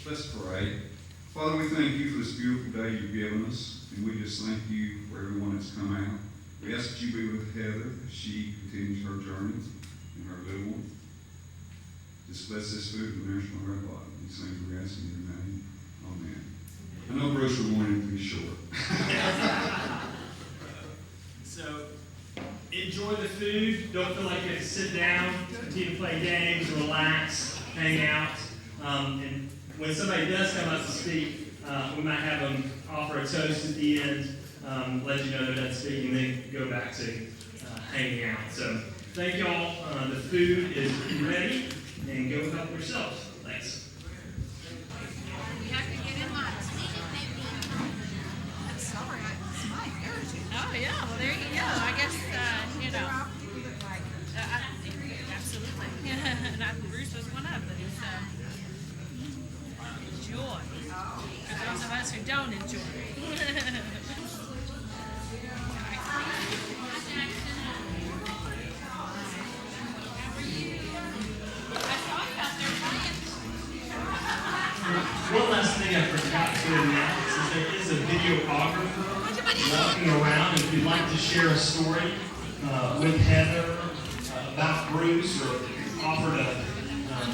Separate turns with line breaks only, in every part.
Let's pray. Father, we thank you for this beautiful day you've given us, and we just thank you for everyone that's come out. We ask that you be with Heather as she continues her journey and her little one. Just bless this food and nourish my right body. These things we ask in your name. Amen. I know Bruce will want it to be short.
So, enjoy the food. Don't feel like you have to sit down, continue to play games, relax, hang out. And when somebody does come up to speak, we might have them offer a toast at the end, let you know they're done speaking, then go back to hanging out. So, thank y'all. The food is ready, and go help yourselves. Thanks.
We have to get in line. That's all right. It's my heritage.
Oh, yeah. Well, there you go. I guess, you know. Absolutely. And Bruce was one of them. So, joy. For those of us who don't enjoy it.
One last thing I forgot to announce is there is a videographer walking around. If you'd like to share a story with Heather about Bruce, or offer to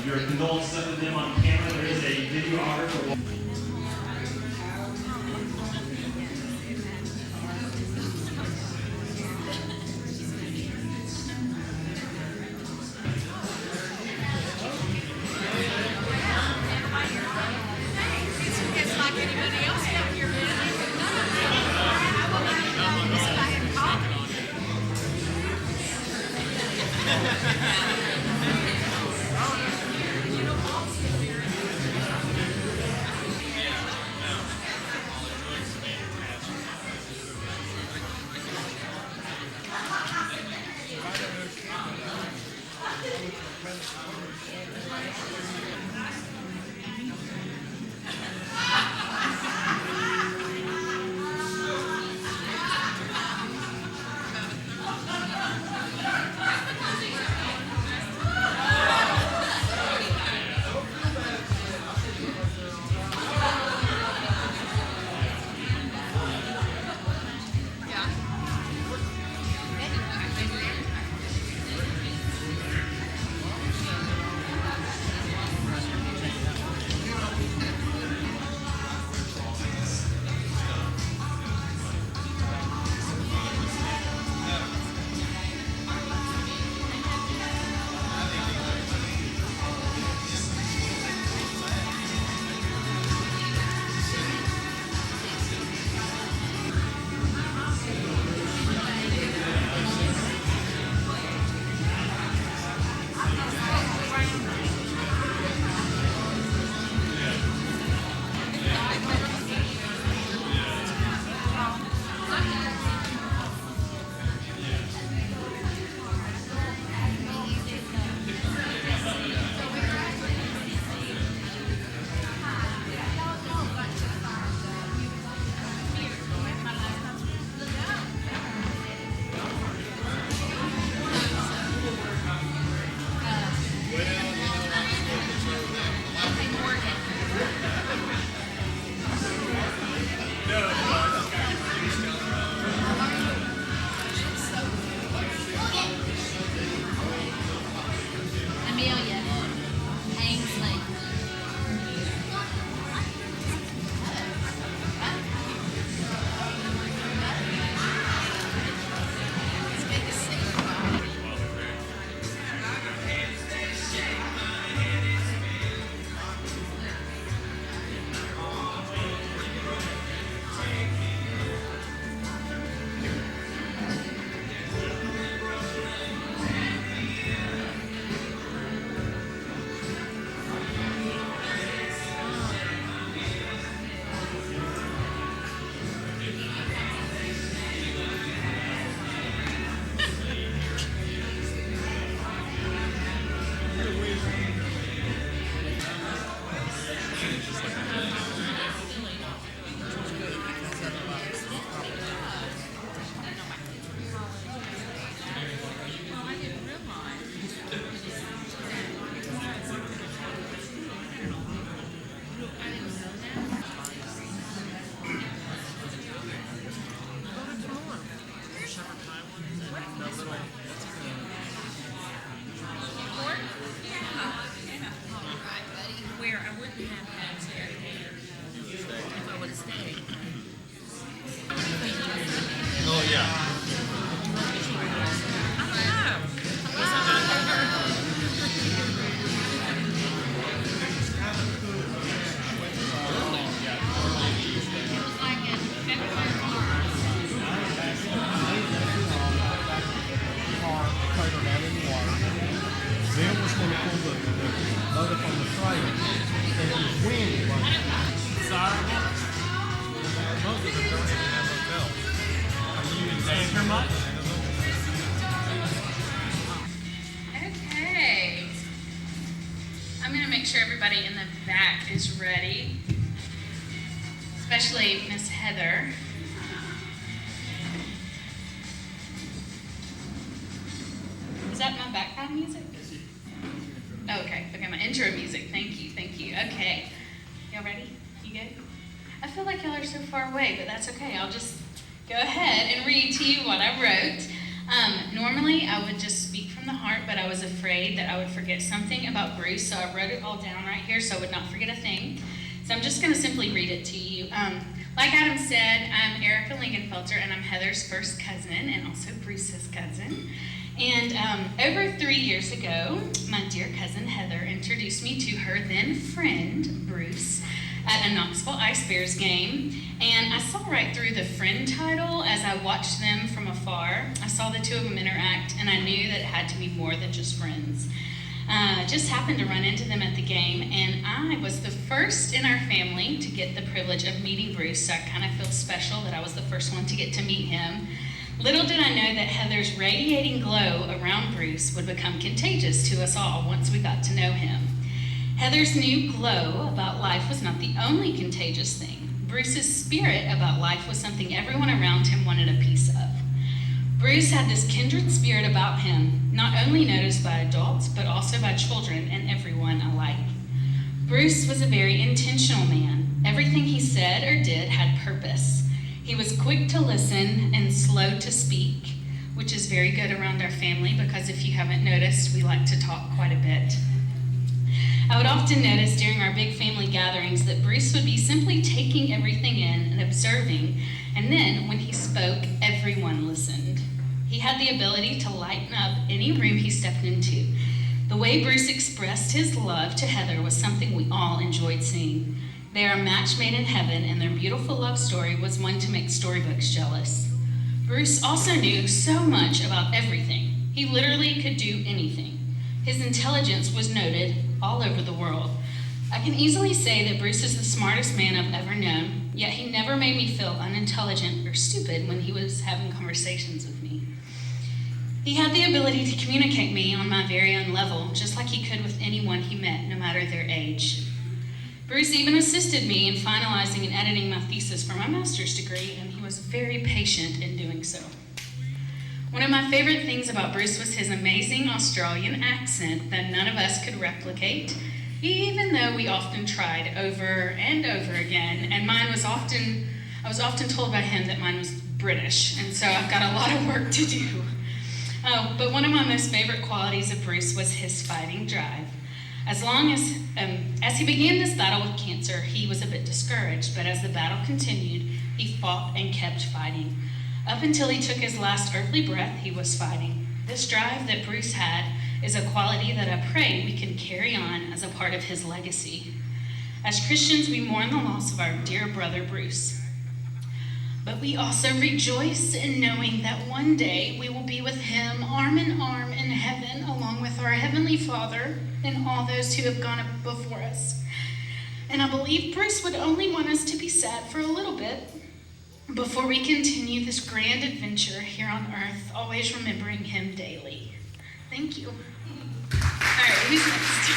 your condolences with them on camera, there is a videographer.
It's like anybody else out here. I will not know this if I had coffee.
is ready, especially Miss Heather. Is that my background music? Oh, okay, my intro music. Thank you. Okay, y'all ready? You good? I feel like y'all are so far away, but that's okay. I'll just go ahead and read to you what I wrote. Normally, I would just speak from the heart, but I was afraid that I would forget something about Bruce, so I wrote it all down right here so I would not forget a thing. So I'm just going to simply read it to you. Like Adam said, I'm Erica Lingenfelter, and I'm Heather's first cousin and also Bruce's cousin. And over 3 years ago, my dear cousin Heather introduced me to her then friend, Bruce, at a Knoxville Ice Bears game. And I saw right through the friend title as I watched them from afar. I saw the two of them interact, and I knew that it had to be more than just friends. Just happened to run into them at the game, and I was the first in our family to get the privilege of meeting Bruce, so I kind of feel special that I was the first one to get to meet him. Little did I know that Heather's radiating glow around Bruce would become contagious to us all once we got to know him. Heather's new glow about life was not the only contagious thing. Bruce's spirit about life was something everyone around him wanted a piece of. Bruce had this kindred spirit about him, not only noticed by adults, but also by children and everyone alike. Bruce was a very intentional man. Everything he said or did had purpose. He was quick to listen and slow to speak, which is very good around our family because if you haven't noticed, we like to talk quite a bit. I would often notice during our big family gatherings that Bruce would be simply taking everything in and observing, and then when he spoke, everyone listened. He had the ability to lighten up any room he stepped into. The way Bruce expressed his love to Heather was something we all enjoyed seeing. They are a match made in heaven, and their beautiful love story was one to make storybooks jealous. Bruce also knew so much about everything. He literally could do anything. His intelligence was noted all over the world. I can easily say that Bruce is the smartest man I've ever known, yet he never made me feel unintelligent or stupid when he was having conversations with me. He had the ability to communicate me on my very own level, just like he could with anyone he met, no matter their age. Bruce even assisted me in finalizing and editing my thesis for my master's degree, and he was very patient in doing so. One of my favorite things about Bruce was his amazing Australian accent that none of us could replicate, even though we often tried over and over again, and I was often told by him that mine was British, and so I've got a lot of work to do. But one of my most favorite qualities of Bruce was his fighting drive. As he began this battle with cancer, he was a bit discouraged, but as the battle continued, he fought and kept fighting. Up until he took his last earthly breath, he was fighting. This drive that Bruce had is a quality that I pray we can carry on as a part of his legacy. As Christians, we mourn the loss of our dear brother Bruce. But we also rejoice in knowing that one day we will be with him arm in arm in heaven, along with our Heavenly Father and all those who have gone before us. And I believe Bruce would only want us to be sad for a little bit before we continue this grand adventure here on earth, always remembering him daily. Thank you. All right, who's next?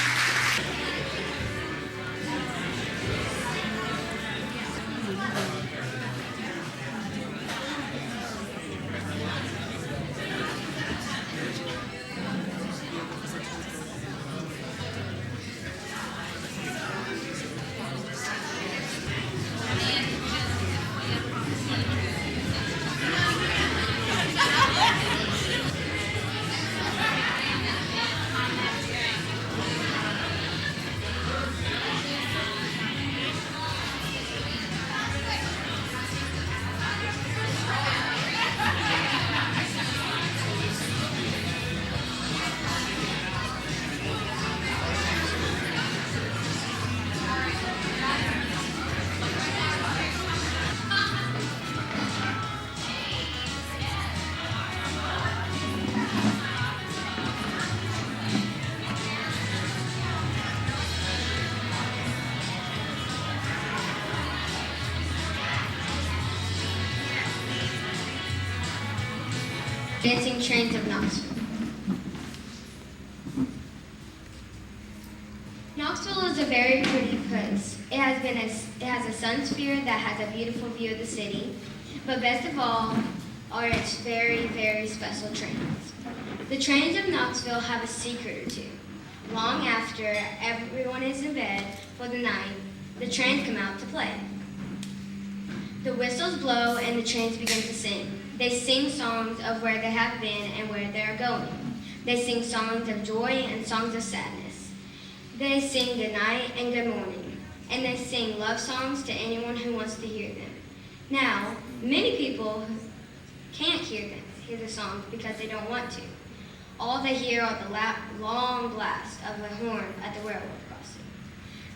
Dancing Trains of Knoxville. Knoxville is a very pretty place. it has a sun sphere that has a beautiful view of the city, but best of all are its very, very special trains. The trains of Knoxville have a secret or two. Long after everyone is in bed for the night, the trains come out to play. The whistles blow and the trains begin to sing. They sing songs of where they have been and where they are going. They sing songs of joy and songs of sadness. They sing good night and good morning. And they sing love songs to anyone who wants to hear them. Now, many people can't hear the songs because they don't want to. All they hear are the long blast of the horn at the railroad crossing.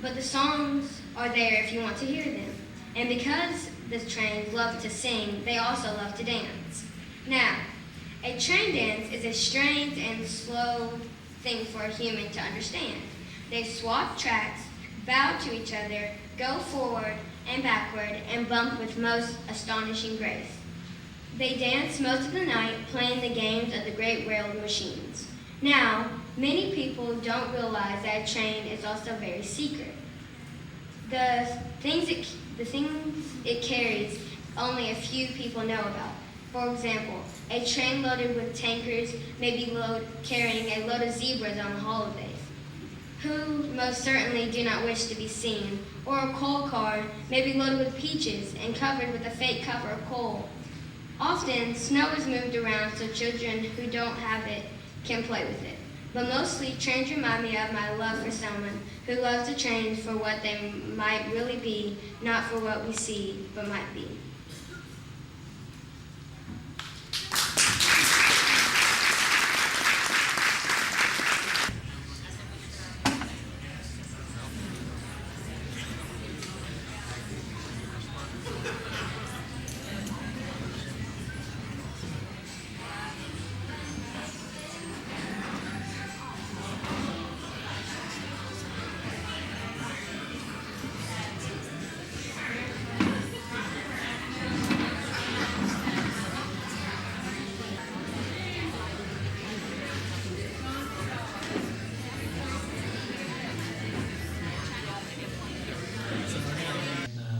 But the songs are there if you want to hear them. And because the trains love to sing, they also love to dance. Now, a train dance is a strange and slow thing for a human to understand. They swap tracks, bow to each other, go forward and backward, and bump with most astonishing grace. They dance most of the night, playing the games of the great railroad machines. Now, many people don't realize that a train is also very secret. The things it carries, only a few people know about. For example, a train loaded with tankers may be carrying a load of zebras on the holidays, who most certainly do not wish to be seen, or a coal car may be loaded with peaches and covered with a fake cover of coal. Often, snow is moved around so children who don't have it can play with it. But mostly, trains remind me of my love for someone who loves the trains for what they might really be, not for what we see, but might be.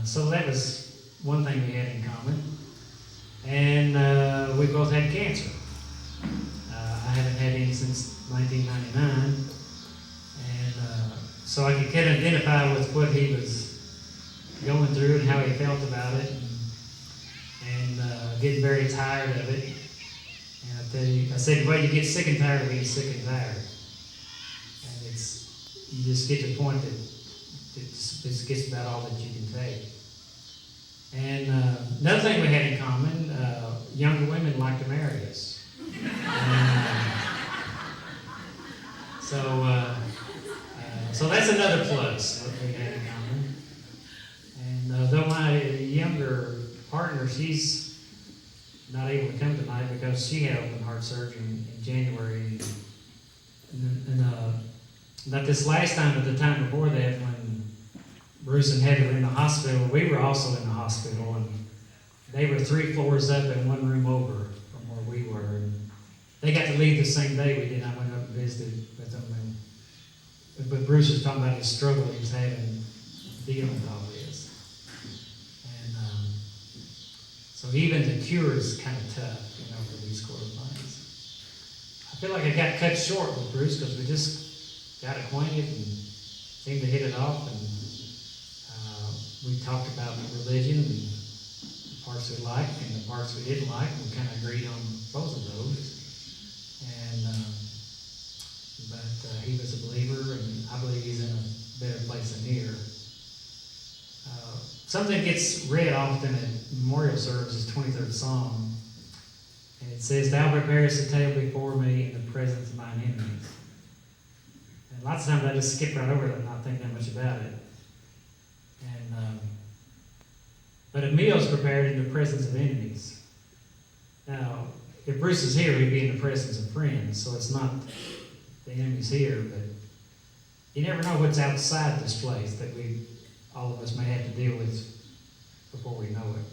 So that was one thing we had in common. And we both had cancer. I haven't had any since 1999. And so I could kind of identify with what he was going through and how he felt about it, and getting very tired of it. And I said, well, you get sick and tired of being sick and tired. And you just get to the point that it gets about all that you can take. And another thing we had in common, younger women like to marry us. So that's another plus what we had in common. And though my younger partner, she's not able to come tonight because she had open heart surgery in January. And not this last time, but the time before that, when Bruce and Heather were in the hospital, we were also in the hospital, and they were 3 floors up and 1 room over from where we were. And they got to leave the same day we did. I went up and visited with them. But Bruce was talking about his struggle he's having dealing with all this. And so even the cure is kind of tough, for these sort of things. I feel like I got cut short with Bruce because we just got acquainted and seemed to hit it off. And we talked about religion and the parts we liked and the parts we didn't like. We kind of agreed on both of those. But he was a believer, and I believe he's in a better place than here. Something gets read often at memorial service is 23rd Psalm. And it says, "Thou preparest a table before me in the presence of mine enemies." And lots of times I just skip right over it and not think that much about it. But a meal is prepared in the presence of enemies. Now, if Bruce is here, he'd be in the presence of friends, so it's not the enemies here, but you never know what's outside this place that all of us may have to deal with before we know it.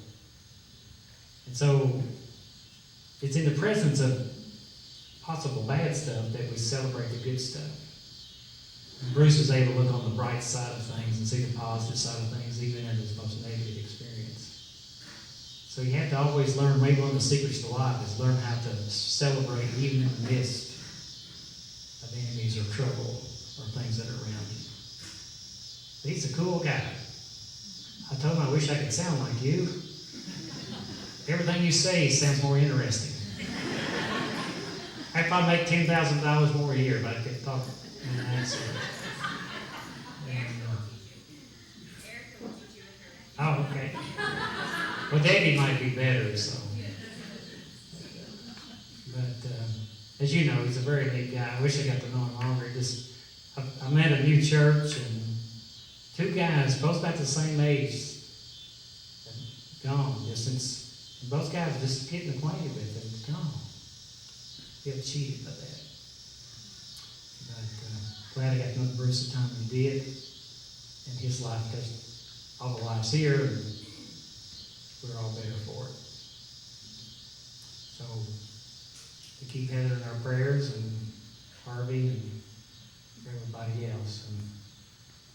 And so, it's in the presence of possible bad stuff that we celebrate the good stuff. And Bruce was able to look on the bright side of things and see the positive side of things, even in his most negative experience. So you have to always learn, maybe one of the secrets to life is learn how to celebrate even in the midst of enemies or trouble or things that are around you. He's a cool guy. I told him I wish I could sound like you. Everything you say sounds more interesting. I'd probably make $10,000 more a year if I could talk in an accent. Oh, okay. Well, Davey might be better, so. But as you know, he's a very neat guy. I wish I got to know him longer. I met a new church, and two guys, both about the same age, gone just since. And both guys just getting acquainted with it, gone. Feel cheated by that. But glad I got to know Bruce the time he did in his life, because all the lives here, and we're all better for it. So to keep Heather in our prayers, and Harvey, and everybody else, and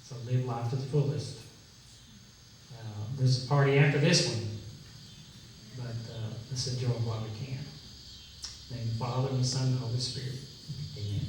so live life to the fullest. There's a party after this one, but let's enjoy it while we can. In the name of the Father, and the Son, and the Holy Spirit. Amen.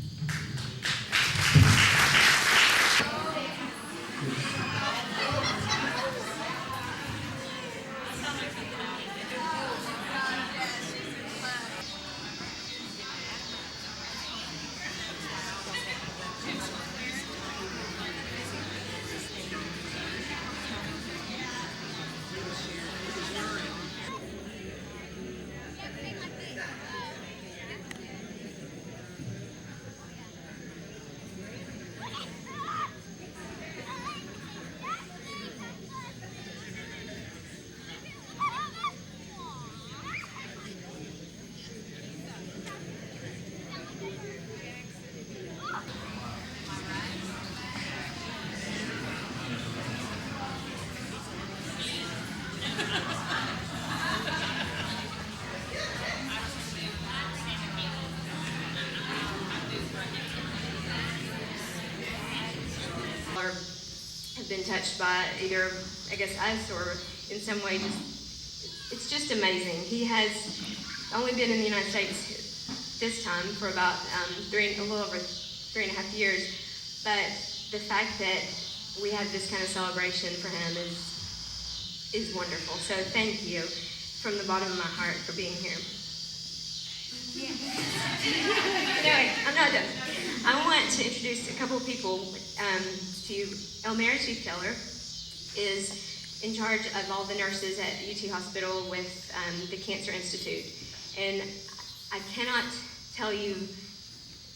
Or have been touched by either, I guess, us or in some way. It's just amazing. He has only been in the United States this time for about a little over 3.5 years, but the fact that we have this kind of celebration for him is wonderful. So thank you from the bottom of my heart for being here. Anyway, I'm not done. I want to introduce a couple of people to you. Elmira Chief Keller is in charge of all the nurses at UT Hospital with the Cancer Institute. And I cannot tell you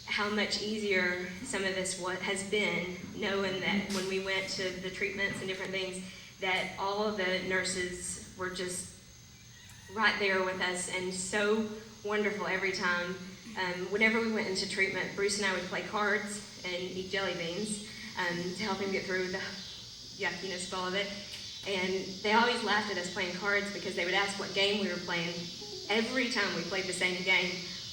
how much easier some of this has been, knowing that when we went to the treatments and different things, that all of the nurses were just right there with us and so wonderful every time. Whenever we went into treatment, Bruce and I would play cards and eat jelly beans to help him get through the yuckiness of all of it. And they always laughed at us playing cards because they would ask what game we were playing every time we played the same game,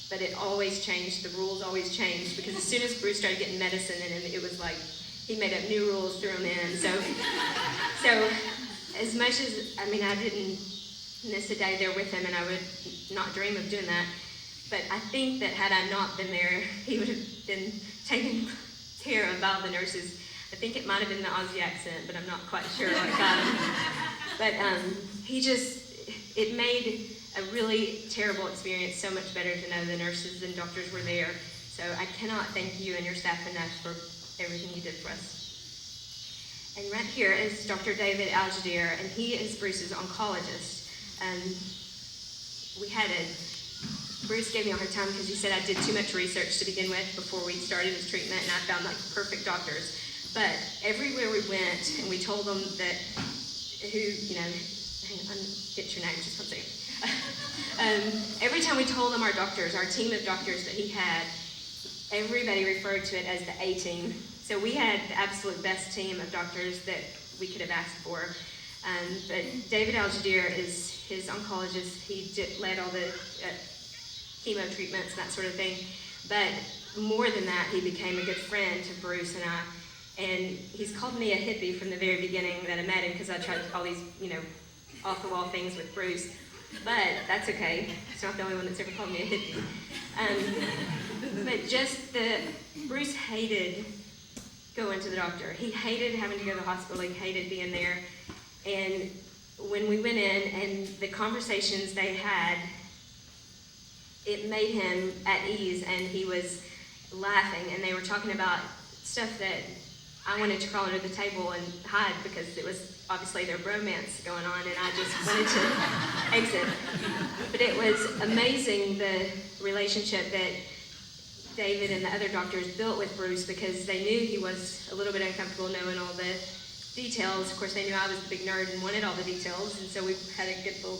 but it always changed. The rules always changed because as soon as Bruce started getting medicine in him, it was like he made up new rules, threw them in. So as much as, I didn't miss a day there with him, and I would not dream of doing that. But I think that had I not been there, he would have been taken care of by all the nurses. I think it might have been the Aussie accent, but I'm not quite sure what got him. But it made a really terrible experience so much better to know the nurses and doctors were there. So I cannot thank you and your staff enough for everything you did for us. And right here is Dr. David Algedir, and he is Bruce's oncologist. Bruce gave me a hard time because he said I did too much research to begin with before we started his treatment, and I found like perfect doctors. But everywhere we went, and we told them that hang on, get your name, just one second. Every time we told them our doctors, our team of doctors that he had, everybody referred to it as the A-team. So we had the absolute best team of doctors that we could have asked for. But David Algedir is his oncologist. He led all the chemo treatments and that sort of thing. But more than that, he became a good friend to Bruce and I. And he's called me a hippie from the very beginning that I met him, because I tried all these, off-the-wall things with Bruce. But that's okay. He's not the only one that's ever called me a hippie. But Bruce hated going to the doctor. He hated having to go to the hospital. He hated being there. And when we went in and the conversations they had, it made him at ease, and he was laughing, and they were talking about stuff that I wanted to crawl under the table and hide, because it was obviously their bromance going on, and I just wanted to exit. But it was amazing, the relationship that David and the other doctors built with Bruce, because they knew he was a little bit uncomfortable knowing all the details. Of course, they knew I was the big nerd and wanted all the details, and so we had a good little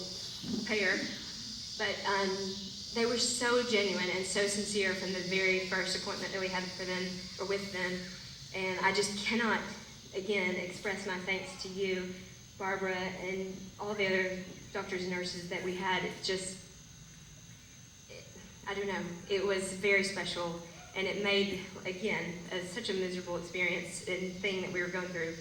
pair. But they were so genuine and so sincere from the very first appointment that we had for them, or with them. And I just cannot, again, express my thanks to you, Barbara, and all the other doctors and nurses that we had. I don't know, it was very special, and it made, again, such a miserable experience and thing that we were going through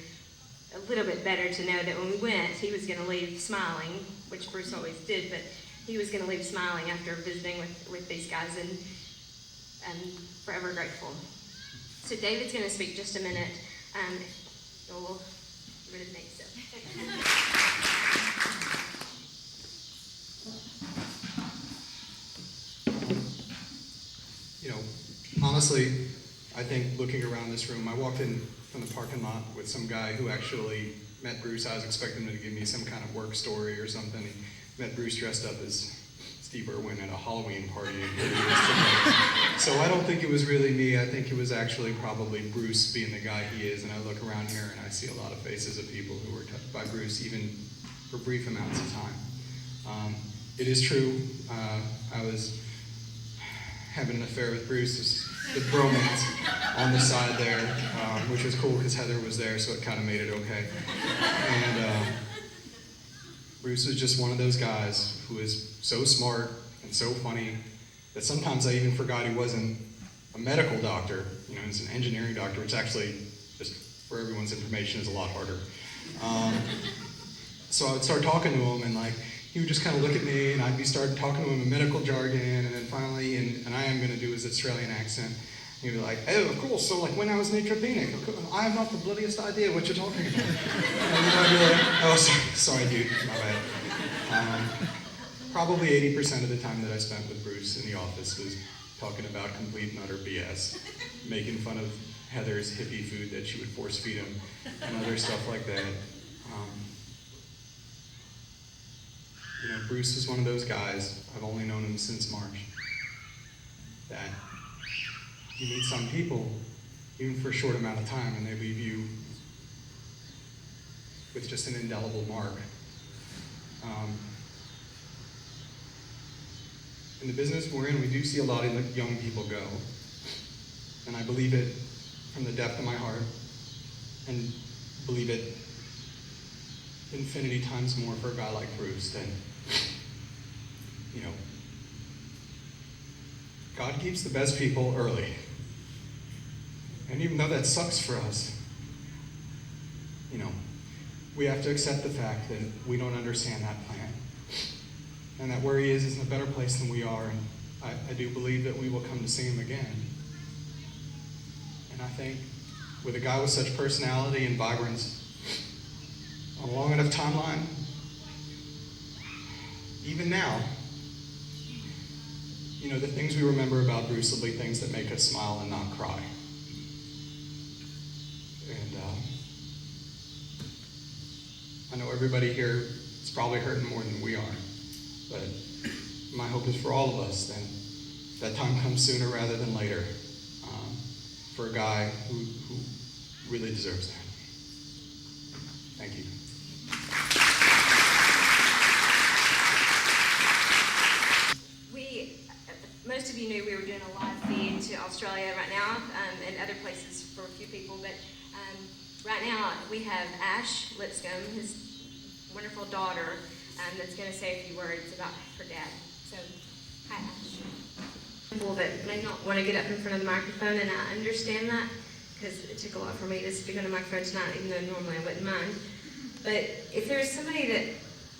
a little bit better to know that when we went, he was going to leave smiling, which Bruce always did, but he was going to leave smiling after visiting with these guys, and I'm forever grateful. So David's going to speak just a minute. We'll get rid of Nate, so.
Honestly, I think looking around this room, I walked in from the parking lot with some guy who actually met Bruce. I was expecting him to give me some kind of work story or something. He met Bruce dressed up as Steve Irwin at a Halloween party. So I don't think it was really me. I think it was actually probably Bruce being the guy he is. And I look around here and I see a lot of faces of people who were touched by Bruce, even for brief amounts of time. It is true, I was having an affair with Bruce, the bromance on the side there, which was cool because Heather was there, so it kind of made it okay. And Bruce was just one of those guys who is so smart and so funny that sometimes I even forgot he wasn't a medical doctor. He's an engineering doctor, which actually, just for everyone's information, is a lot harder. So I would start talking to him, and he would just kind of look at me, and I'd be starting talking to him in medical jargon, and then finally, and I am going to do his Australian accent, he'd be like, "Oh, of course, so when I was neutropenic, I have not the bloodiest idea what you're talking about." And then I'd be like, "Oh, sorry dude, my bad." Probably 80% of the time that I spent with Bruce in the office was talking about complete and utter BS, making fun of Heather's hippie food that she would force feed him, and other stuff like that. Bruce is one of those guys, I've only known him since March, that you meet some people, even for a short amount of time, and they leave you with just an indelible mark. In the business we're in, we do see a lot of young people go, and I believe it from the depth of my heart, and believe it infinity times more for a guy like Bruce than, God keeps the best people early. And even though that sucks for us, we have to accept the fact that we don't understand that plan. And that where he is in a better place than we are, and I do believe that we will come to see him again. And I think with a guy with such personality and vibrance, on a long enough timeline, even now, the things we remember about Bruce will be things that make us smile and not cry. And I know everybody here is probably hurting more than we are, but my hope is for all of us that time comes sooner rather than later, for a guy who really deserves that. Thank you.
Most of you knew we were doing a live feed to Australia right now, and other places for a few people, but right now we have Ash Lipscombe, his wonderful daughter, that's going to say a few words about her dad. So, hi Ash. People that may not want to get up in front of the microphone, and I understand that because it took a lot for me to speak on a microphone tonight, even though normally I wouldn't mind. But if there's somebody that,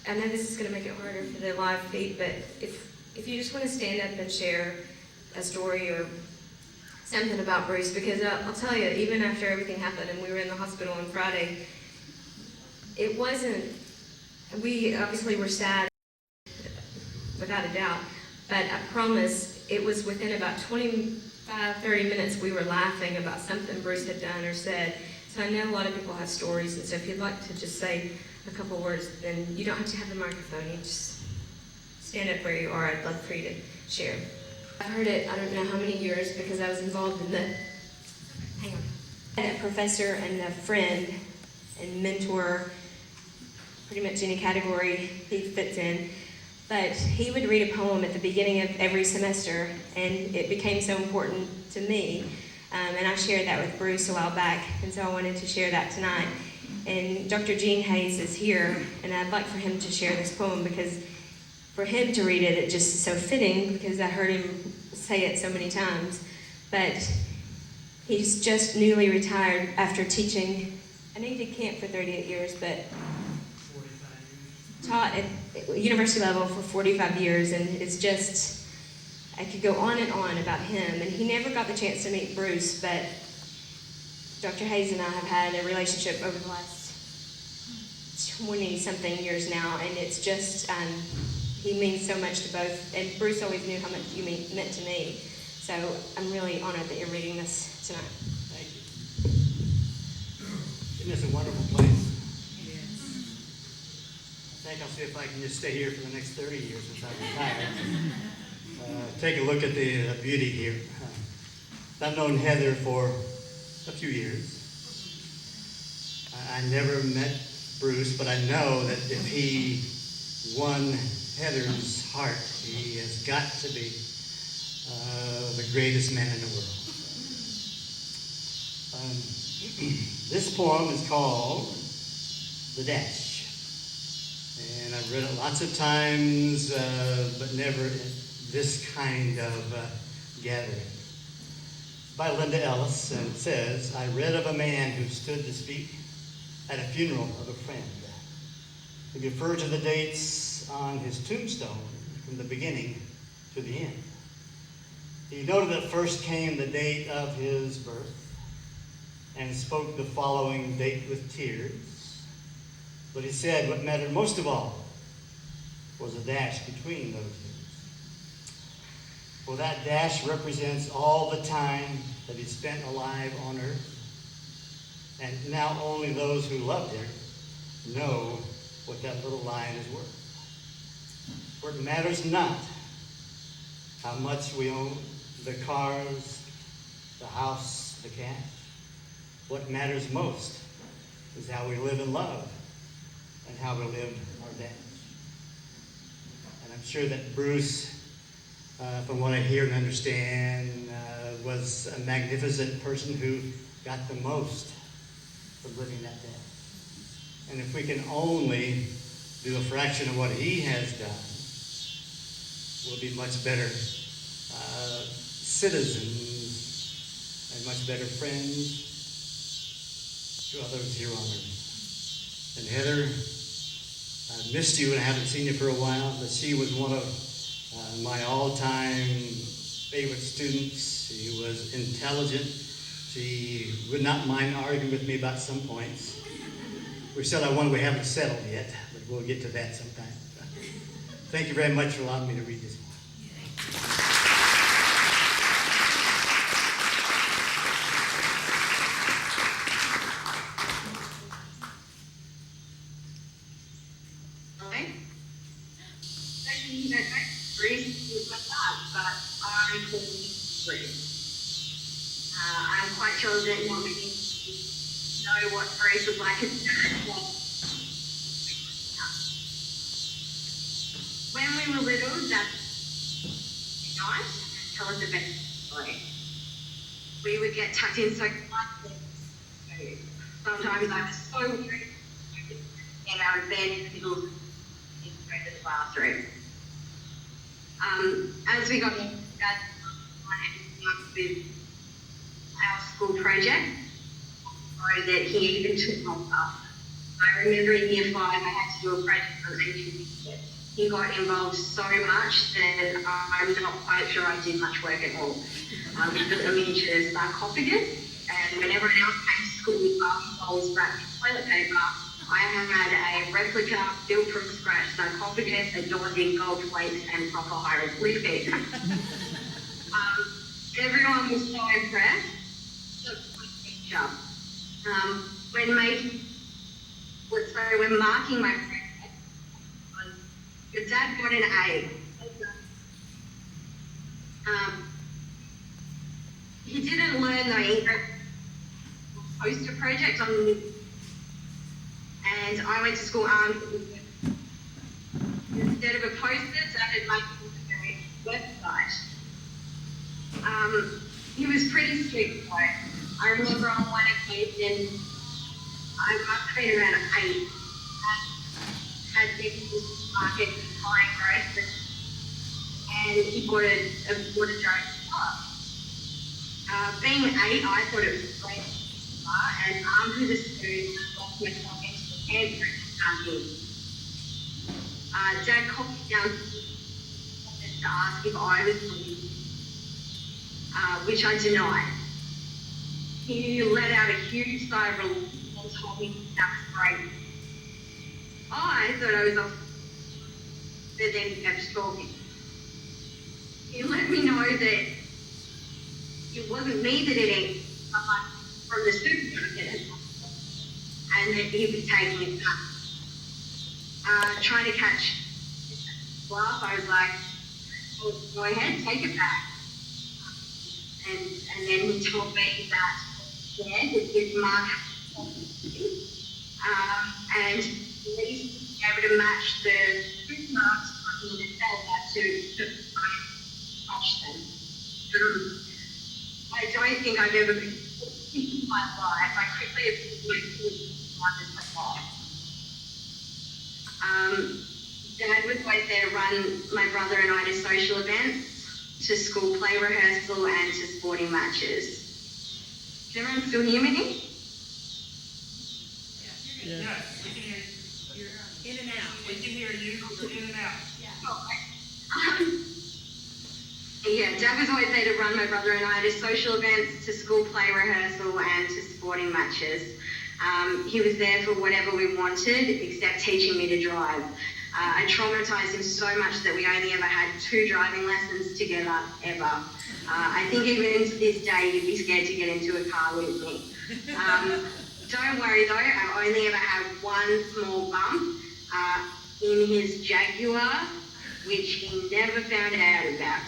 I know this is going to make it harder for the live feed, but if you just want to stand up and share a story or something about Bruce, because I'll tell you, even after everything happened and we were in the hospital on Friday, it wasn't, we obviously were sad, without a doubt, but I promise it was within about 25, 30 minutes we were laughing about something Bruce had done or said. So I know a lot of people have stories, and so if you'd like to just say a couple words, then you don't have to have the microphone, you just stand up where you are. I'd love for you to share. I've heard it, I don't know how many years, because I was involved in the, hang on. I had a professor and a friend and mentor, pretty much any category he fits in. But he would read a poem at the beginning of every semester, and it became so important to me. And I shared that with Bruce a while back, and so I wanted to share that tonight. And Dr. Gene Hayes is here, and I'd like for him to share this poem, because for him to read it, it just is so fitting, because I heard him say it so many times. But he's just newly retired after teaching. I know he did camp for 38 years, but taught at university level for 45 years, and it's just, I could go on and on about him. And he never got the chance to meet Bruce, but Dr. Hayes and I have had a relationship over the last 20-something years now, and it's just, he means so much to both, and Bruce always knew how much you meant to me. So I'm really honored that you're reading this tonight.
Thank you. Isn't this a wonderful place? I think I'll see if I can just stay here for the next 30 years since I retired. Take a look at the beauty here. I've known Heather for a few years. I never met Bruce, but I know that if he won Heather's heart, he has got to be the greatest man in the world. This poem is called The Dash. And I've read it lots of times, but never in this kind of gathering. By Linda Ellis, and it says, I read of a man who stood to speak at a funeral of a friend. He referred to the dates on his tombstone from the beginning to the end. He noted that first came the date of his birth and spoke the following date with tears. But he said what mattered most of all was a dash between those years. For that dash represents all the time that he spent alive on earth. And now only those who loved him know what that little line is worth. For it matters not how much we own, the cars, the house, the cash. What matters most is how we live in love and how we lived our dash. And I'm sure that Bruce, from what I hear and understand, was a magnificent person who got the most from living that dash. And if we can only do a fraction of what he has done, we'll be much better citizens and much better friends to others here on earth. And Heather, I've missed you and I haven't seen you for a while, but she was one of my all-time favorite students. She was intelligent. She would not mind arguing with me about some points. We still have one we haven't settled yet, but we'll get to that sometime. Thank you very much for allowing me to read this one.
I'm quite sure that you want me to know what Bruce was like as when we were little, that's nice, tell us a better story. We would get tucked in so quietly. Sometimes I was so worried I could get out of bed in the middle of the go to the bathroom. As we got older, with our school project, so that he even took my stuff. I remember in year 5 I had to do a project on ancient Egypt. He got involved so much that I'm not quite sure I did much work at all. We built a miniature sarcophagus, and when everyone else came to school with bath bowls wrapped in toilet paper, I had a replica built from scratch sarcophagus adorned in gold plates and proper hieroglyphics. Everyone was so impressed. When marking my project, your dad got an A. He didn't learn the poster project on the, and I went to school armed with it. Instead of a poster, Dad had made a website. He was pretty strict though. I remember on one occasion, I must have been around 8, had been to the market buying groceries, and he bought a jar of being 8, I thought it was great, and armed with a spoon, I locked myself into the pantry and Dad called me down to ask if I was hungry, which I denied. He let out a huge sigh of relief and told me that was great. I thought I was off, but then he kept talking. He let me know that it wasn't me that had eaten someone from the supermarket, and that he was taking it back. Trying to catch laugh, I was like, well, go ahead, take it back. And then he told me that his mark, and he's able to match the food marks on the cellar to touch them. I don't think I've ever been in my life. I quickly abused my life. Dad was always there to run my brother and I to social events, to school play rehearsal, and to sporting matches. Can everyone still hear me?
Yeah, we can hear you. You're in and out. We can hear you. You're in and out.
Yeah, Dad was always there to run my brother and I to social events, to school play rehearsal, and to sporting matches. He was there for whatever we wanted, except teaching me to drive. I traumatized him so much that we only ever had 2 driving lessons together, ever. I think even to this day, he'd be scared to get into a car with me. Don't worry though, I've only ever had one small bump in his Jaguar, which he never found out about.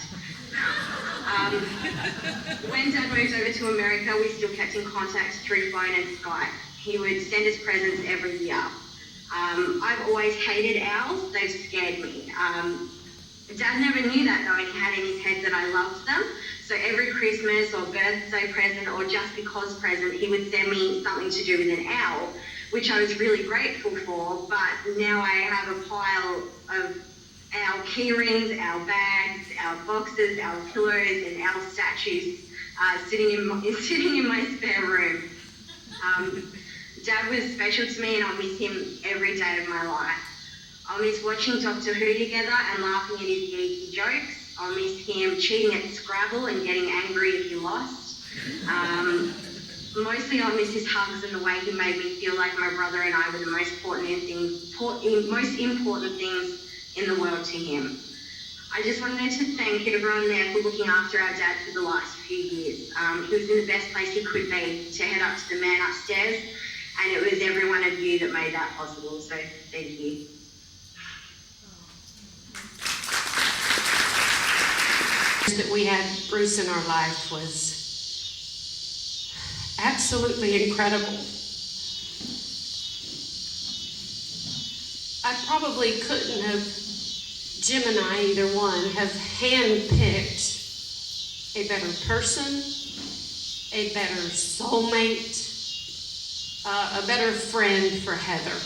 When Dad moved over to America, we still kept in contact through phone and Skype. He would send us presents every year. I've always hated owls, they've scared me. Dad never knew that though, and he had in his head that I loved them. So every Christmas or birthday present or just because present, he would send me something to do with an owl, which I was really grateful for, but now I have a pile of our key rings, our bags, our boxes, our pillows, and our statues sitting in my spare room. Dad was special to me, and I'll miss him every day of my life. I'll miss watching Doctor Who together and laughing at his geeky jokes. I'll miss him cheating at Scrabble and getting angry if he lost. Mostly I'll miss his hugs and the way he made me feel like my brother and I were the most important things in the world to him. I just wanted to thank everyone there for looking after our dad for the last few years. He was in the best place he could be to head up to the man upstairs, and it was every one of you that made that possible, so thank you.
That we had Bruce in our life was absolutely incredible. I probably couldn't have, Jim and I, either one, have handpicked a better person, a better soulmate, a better friend for Heather.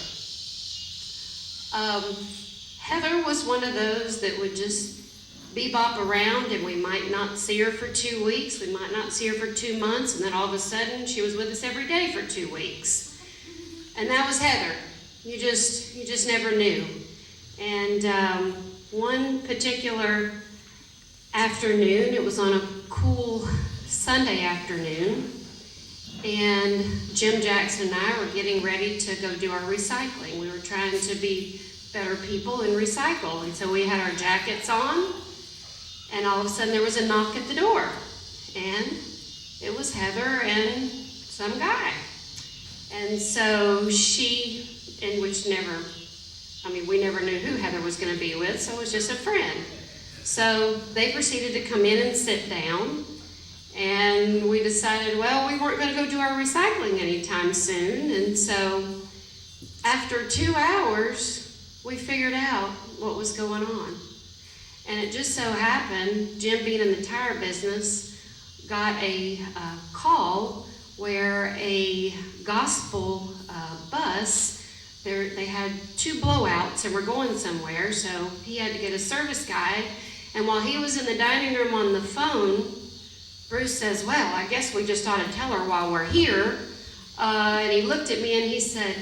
Heather was one of those that would just bebop around, and we might not see her for 2 weeks, we might not see her for 2 months, and then all of a sudden she was with us every day for 2 weeks. And that was Heather. You just never knew. And one particular afternoon, it was on a cool Sunday afternoon, and Jim Jackson and I were getting ready to go do our recycling. We were trying to be better people and recycle, and so we had our jackets on, and all of a sudden there was a knock at the door, and it was Heather and some guy. And so we never knew who Heather was going to be with, so it was just a friend. So they proceeded to come in and sit down, and we decided, well, we weren't going to go do our recycling anytime soon, and so after 2 hours, we figured out what was going on. And it just so happened, Jim being in the tire business, got a call where a gospel bus, they had 2 blowouts and were going somewhere, so he had to get a service guy. And while he was in the dining room on the phone, Bruce says, well, I guess we just ought to tell her while we're here. And he looked at me and he said,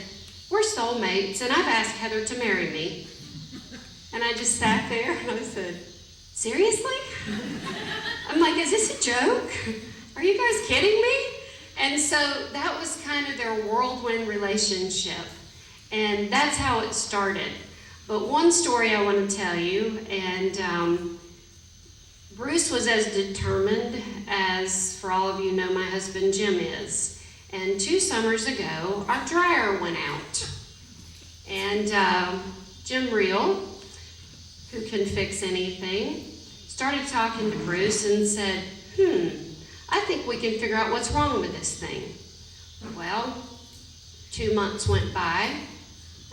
we're soulmates, and I've asked Heather to marry me. And I just sat there and I said, seriously? I'm like, is this a joke? Are you guys kidding me? And so that was kind of their whirlwind relationship. And that's how it started. But one story I want to tell you, and Bruce was as determined as, for all of you know, my husband Jim is. And 2 summers ago, our dryer went out. And Jim Reel, who can fix anything, started talking to Bruce and said, I think we can figure out what's wrong with this thing. Well, 2 months went by,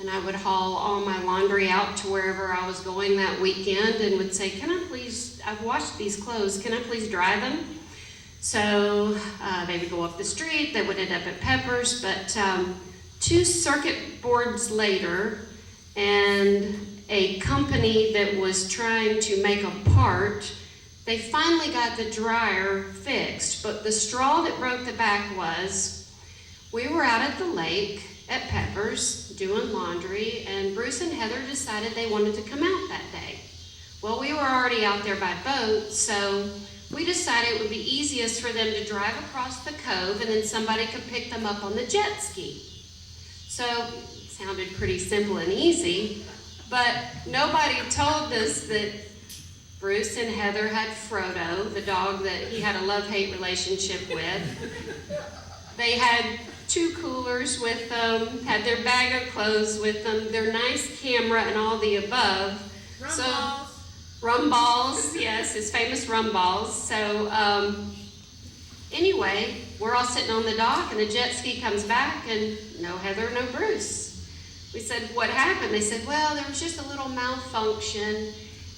and I would haul all my laundry out to wherever I was going that weekend and would say, can I please, I've washed these clothes, can I please dry them? So they would go up the street, they would end up at Pepper's, but 2 circuit boards later, and a company that was trying to make a part, they finally got the dryer fixed. But the straw that broke the back was, we were out at the lake at Pepper's doing laundry, and Bruce and Heather decided they wanted to come out that day. Well, we were already out there by boat, so we decided it would be easiest for them to drive across the cove, and then somebody could pick them up on the jet ski. So it sounded pretty simple and easy, but nobody told us that Bruce and Heather had Frodo, the dog that he had a love-hate relationship with. They had 2 coolers with them, had their bag of clothes with them, their nice camera and all the above. Rum balls, yes, his famous rum balls. So anyway, we're all sitting on the dock and the jet ski comes back and no Heather, no Bruce. We said, what happened? They said, well, there was just a little malfunction,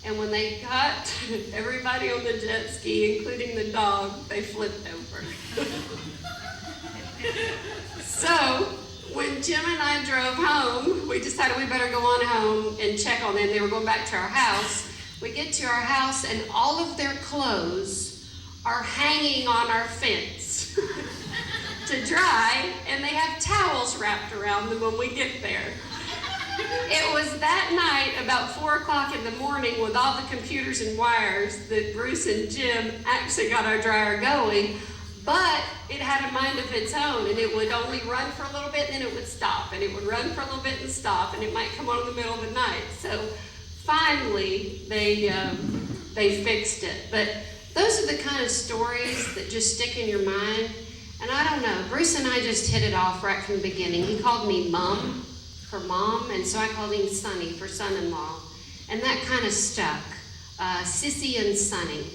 and when they got everybody on the jet ski, including the dog, they flipped over. So when Jim and I drove home, we decided we better go on home and check on them. They were going back to our house. We get to our house and all of their clothes are hanging on our fence to dry, and they have towels wrapped around them when we get there. It was that night, about 4 o'clock in the morning, with all the computers and wires, that Bruce and Jim actually got our dryer going. But it had a mind of its own, and it would only run for a little bit, and then it would stop, and it would run for a little bit and stop, and it might come on in the middle of the night. So finally, they fixed it. But those are the kind of stories that just stick in your mind. And I don't know, Bruce and I just hit it off right from the beginning. He called me Mom for mom, and so I called him Sonny for son-in-law. And that kind of stuck, Sissy and Sonny.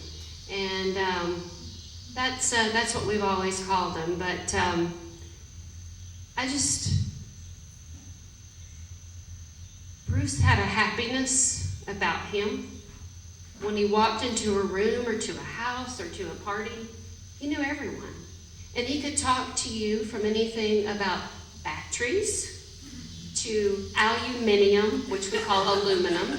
And that's what we've always called them. But Bruce had a happiness about him. When he walked into a room or to a house or to a party, he knew everyone. And he could talk to you from anything about batteries to aluminium, which we call aluminum,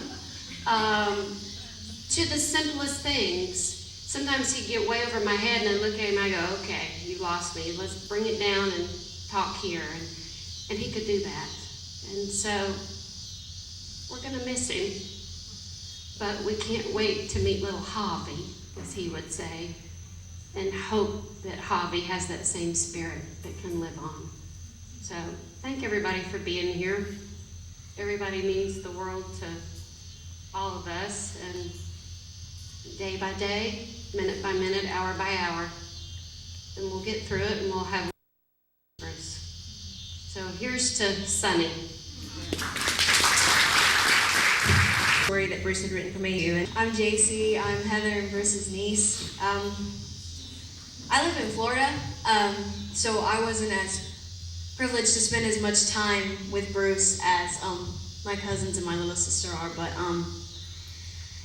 to the simplest things. Sometimes he'd get way over my head and I'd look at him and I go, okay, you lost me. Let's bring it down and talk here. And he could do that. And so we're going to miss him. But we can't wait to meet little Javi, as he would say, and hope that Javi has that same spirit that can live on. So thank everybody for being here. Everybody means the world to all of us, and day by day, minute by minute, hour by hour, and we'll get through it and we'll have Bruce. So here's to Sunny.
Story that Bruce had written for me. I'm JC. I'm Heather and Bruce's niece. I live in Florida, so I wasn't as privileged to spend as much time with Bruce as my cousins and my little sister are, but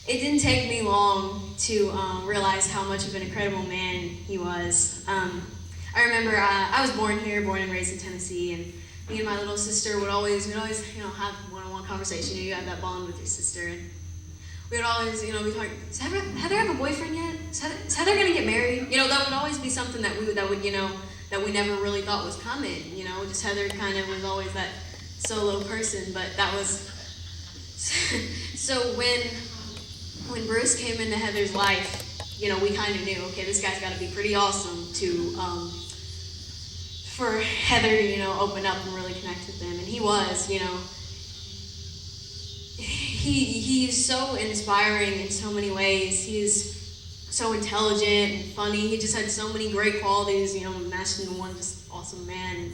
it didn't take me long to realize how much of an incredible man he was. I remember I was born and raised in Tennessee, and me and my little sister we'd always have one-on-one conversation. You have that bond with your sister, and we would always, we talk. Does Heather have a boyfriend yet? Is Heather gonna get married? That would always be something that we never really thought was coming. Just Heather kind of was always that solo person, but that was so when Bruce came into Heather's life, we kind of knew, okay, this guy's got to be pretty awesome for Heather to, open up and really connect with him. And he was, he's so inspiring in so many ways. He's so intelligent and funny. He just had so many great qualities, matched into one just awesome man. And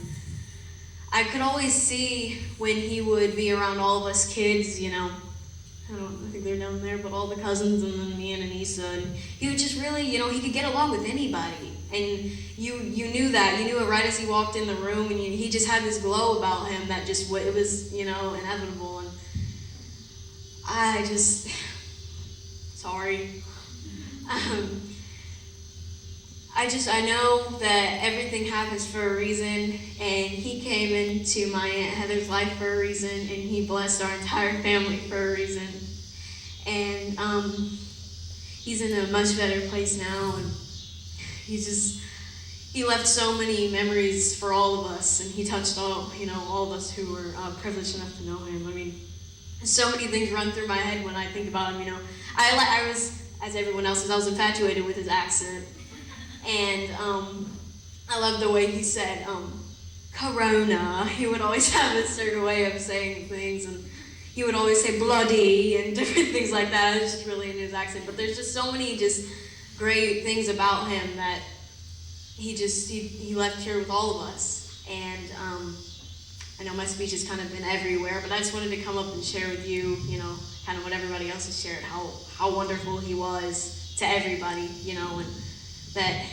I could always see when he would be around all of us kids, I think they're down there, but all the cousins and then me and Anissa, and he would just really, he could get along with anybody. And you knew that. You knew it right as he walked in the room, and he just had this glow about him that just, it was, inevitable. And I just, sorry. I know that everything happens for a reason, and he came into my Aunt Heather's life for a reason, and he blessed our entire family for a reason. And he's in a much better place now, and he left so many memories for all of us, and he touched all of us who were privileged enough to know him. I mean, so many things run through my head when I think about him. I was, as everyone else is, I was infatuated with his accent. And I love the way he said, Corona. He would always have a certain way of saying things, and he would always say bloody and different things like that. I was just really into his accent. But there's just so many just great things about him that he left here with all of us. And I know my speech has kind of been everywhere, but I just wanted to come up and share with you, kind of what everybody else has shared, how wonderful he was to everybody, and that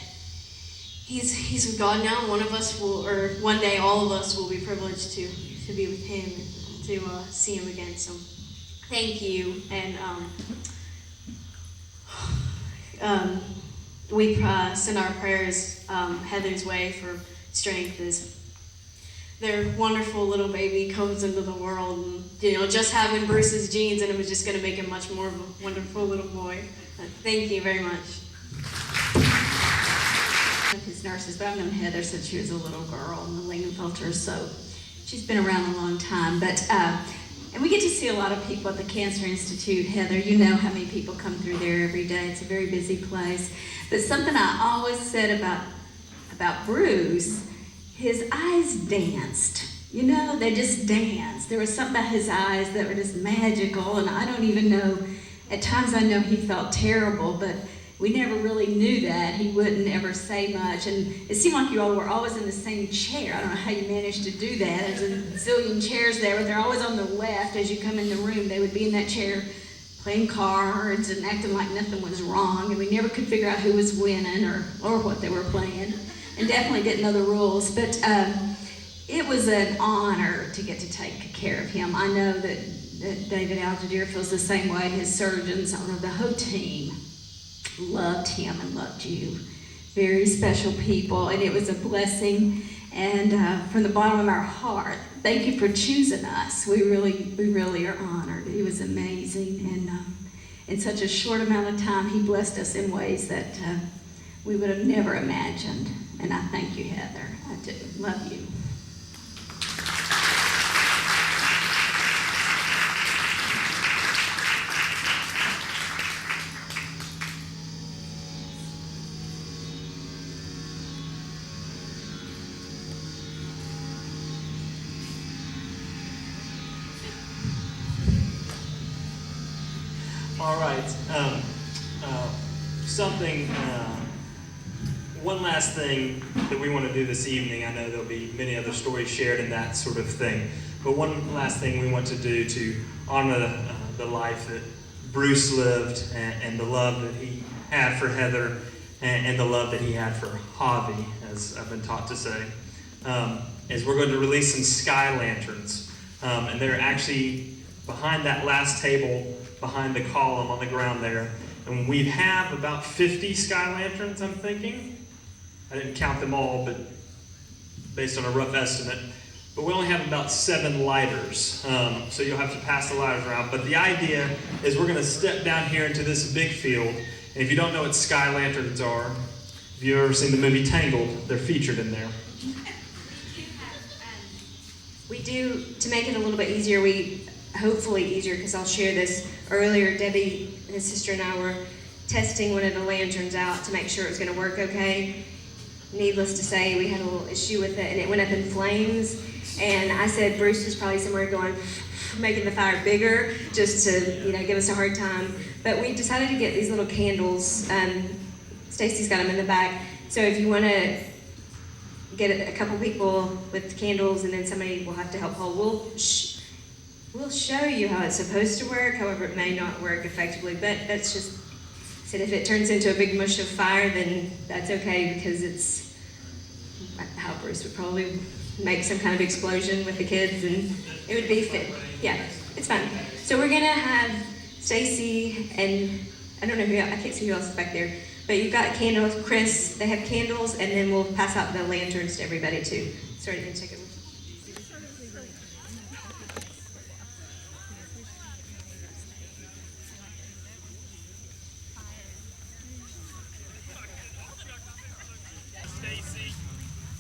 he's with God now. One of us will, or one day all of us will be privileged to be with him and to see him again. So thank you. And we send our prayers Heather's way for strength as their wonderful little baby comes into the world. And, just having Bruce's genes, and it was just going to make him much more of a wonderful little boy. Thank you very much.
His nurses, but I've known Heather since she was a little girl in the Lingenfelter, so she's been around a long time. But and we get to see a lot of people at the Cancer Institute. Heather, you know how many people come through there every day. It's a very busy place. But something I always said about Bruce, his eyes danced. They just danced. There was something about his eyes that were just magical, and I don't even know. At times I know he felt terrible, but we never really knew that. He wouldn't ever say much. And it seemed like you all were always in the same chair. I don't know how you managed to do that. There's a zillion chairs there, but they're always on the left as you come in the room. They would be in that chair playing cards and acting like nothing was wrong. And we never could figure out who was winning or what they were playing. And definitely didn't know the rules. But it was an honor to get to take care of him. I know that David Algedir feels the same way. His surgeons, the whole team loved him and loved you. Very special people, and it was a blessing. And from the bottom of our heart, thank you for choosing us. We really are honored. It was amazing, and in such a short amount of time, he blessed us in ways that we would have never imagined. And I thank you, Heather. I do. Love you.
All right. One last thing that we want to do this evening. I know there'll be many other stories shared and that sort of thing. But one last thing we want to do to honor the life that Bruce lived and the love that he had for Heather and the love that he had for Javi, as I've been taught to say, is we're going to release some sky lanterns. And they're actually behind that last table, behind the column on the ground there. And we have about 50 sky lanterns, I'm thinking. I didn't count them all, but based on a rough estimate. But we only have about 7 lighters. So you'll have to pass the lighters around. But the idea is we're going to step down here into this big field. And if you don't know what sky lanterns are, if you've ever seen the movie Tangled, they're featured in there.
We do, to make it a little bit easier, hopefully easier, because I'll share this. Earlier, Debbie, his sister, and I were testing one of the lanterns out to make sure it was going to work okay. Needless to say, we had a little issue with it, and it went up in flames. And I said Bruce was probably somewhere going, making the fire bigger, just to give us a hard time. But we decided to get these little candles. Stacy's got them in the back. So if you want to get a couple people with candles, and then somebody will have to help hold, we'll show you how it's supposed to work. However, it may not work effectively, but that's just said. If it turns into a big mush of fire, then that's okay, because it's how Bruce would probably make some kind of explosion with the kids, and it would be fit. Yeah, it's fine. So we're gonna have Stacy and I don't know who else, I can't see who else is back there, but you've got candles. Chris, they have candles, and then we'll pass out the lanterns to everybody too. Sorry, I didn't take it.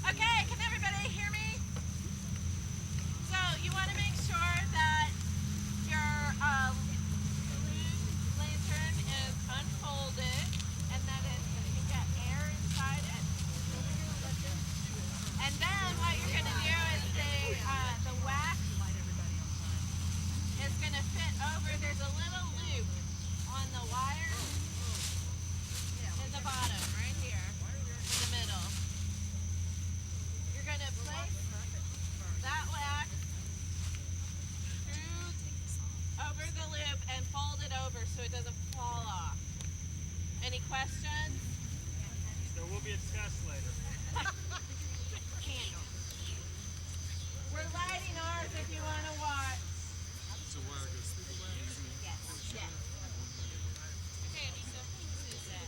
Okay, can everybody hear me? So you want to make sure that your balloon lantern is unfolded and that you can get air inside it. And then what you're going to do is the wax is going to fit over. There's a little loop on the wire in the bottom right here in the middle. You're going to place that wax through over the loop and fold it over so it doesn't fall off. Any questions?
There will be a test later.
Candle. We're lighting ours if you want to watch.
So wire goes through the wax?
Yes. Yes. Okay, Anissa, who is that?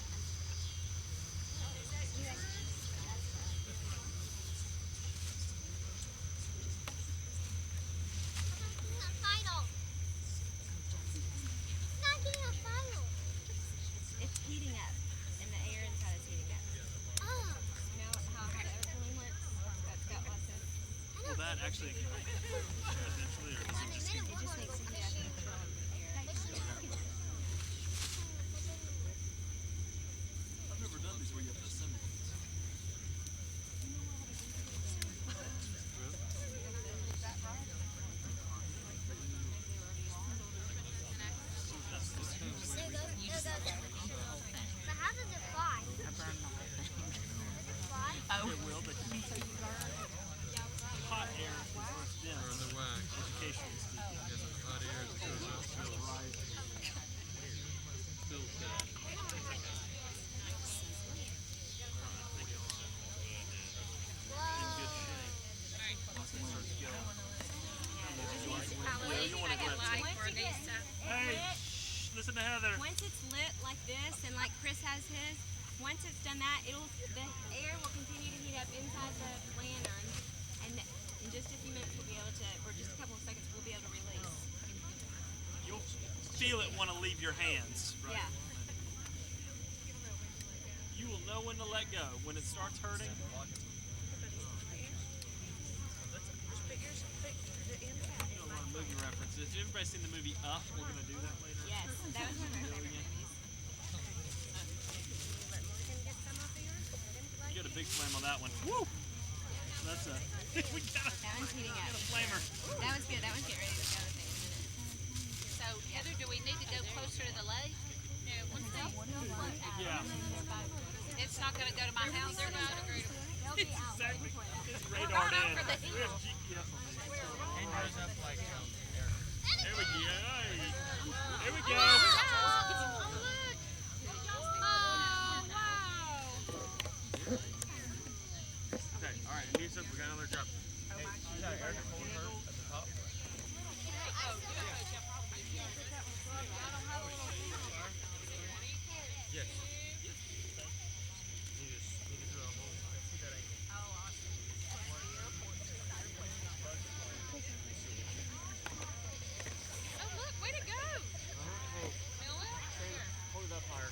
It's heating up, and the air inside is heating up. Oh. You know how hot air balloon works? That's got lots of.
Well, that actually can eventually, or does it just
It just makes it control the air.
I've never done these where you have to assemble them.
hot air is less dense.
Or the wax.
Educationally speaking.
Yes, hot air as it goes out, fills that.
In good shape. Once it starts going. Hey, listen to Heather.
Once it's lit like this, and like Chris has his, once it's done that, the air will continue to heat up inside the lantern, and in just a few minutes we'll be able to, or just a couple of seconds, we'll be able to release.
You'll feel it want to leave your hands. Right?
Yeah.
You will know when to let go. When it starts hurting. You know a lot of movie references. Has everybody seen the movie Up? We're going to do that later.
Yes, that was one of my favorite movies.
You got a big flame on that one. Woo! That's a. we got a,
That one's heating up.
got a flamer.
That one's good. That one's getting ready to go. So, Heather, do we need to go closer to the lake? No, once they
Yeah.
it's not going to go to my house. They're biodegradable.
Exactly. It's radar
Burn
in.
over the
We have GPS on this.
And goes up like
There we go. There we go.
Oh, look. Oh, wow.
Okay, all right, Lisa, we got another drop. Hey, you got air control first at the top? Yes. You just need to do a whole. I see that angle.
Oh, look. Way to go.
Hey,
Miller.
hold it up higher.